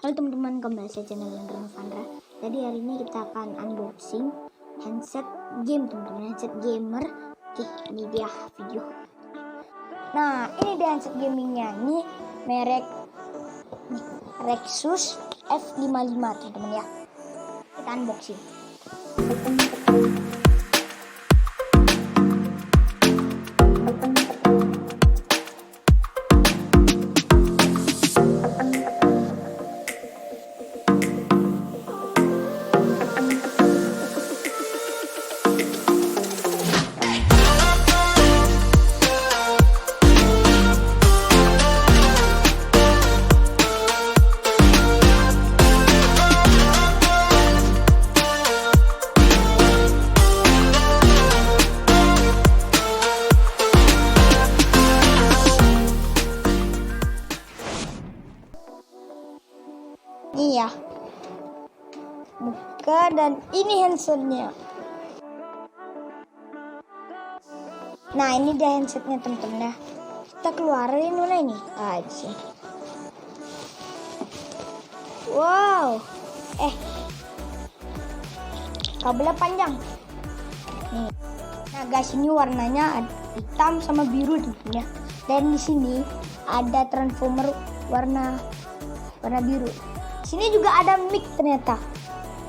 Halo teman-teman, kembali saya channel Vandra. Jadi hari ini kita akan unboxing handset game teman-teman, handset gamer. Oke, ini dia video. Nah, ini dia handset gamingnya. Ini merek Rexus F55 teman-teman ya. Kita unboxing. Ini ya buka, dan ini handsetnya. Nah, ini dia handsetnya teman-teman ya. Kita keluarin mana ini? Ah, di sini. Wow, kabelnya panjang. Nih. Nah guys, ini warnanya hitam sama biru teman-teman ya. Dan di sini ada transformer warna biru. Sini juga ada mic ternyata.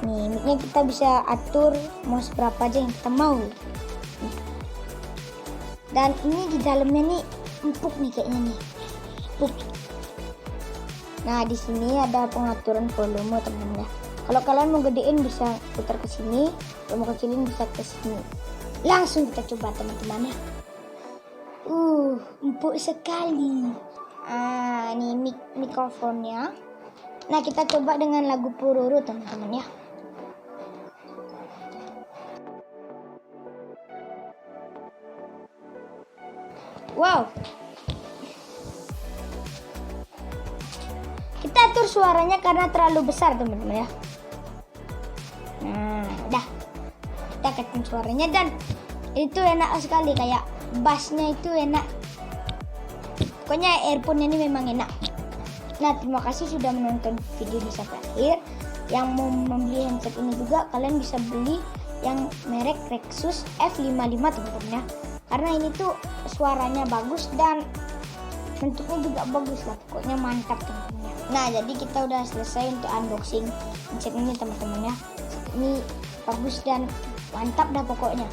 Nih, micnya kita bisa atur mau seberapa aja yang kita mau. Nih. Dan ini di dalamnya nih empuk nih kayaknya nih. Empuk. Nah, di sini ada pengaturan volume teman-teman ya. Kalau kalian mau gedein bisa putar ke sini, kalau mau kecilin bisa ke sini. Langsung kita coba teman-teman ya. Empuk sekali. Ini mikrofonnya. Nah, kita coba dengan lagu Pururu teman-teman ya. Wow. Kita atur suaranya karena terlalu besar teman-teman ya. Nah, dah. Kita ketin suaranya dan itu enak sekali, kayak bassnya itu enak. Pokoknya earphone ini memang enak. Nah, terima kasih sudah menonton video ini sampai akhir. Yang mau membeli handset ini juga kalian bisa beli yang merek Rexus F55 teman-teman ya. Karena ini tuh suaranya bagus dan bentuknya juga bagus lah. Pokoknya mantap teman-teman ya. Nah, jadi kita udah selesai untuk unboxing handset ini teman-teman ya. Ini bagus dan mantap dah pokoknya.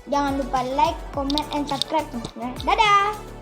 Jangan lupa like, comment, and subscribe teman-teman. Dadah!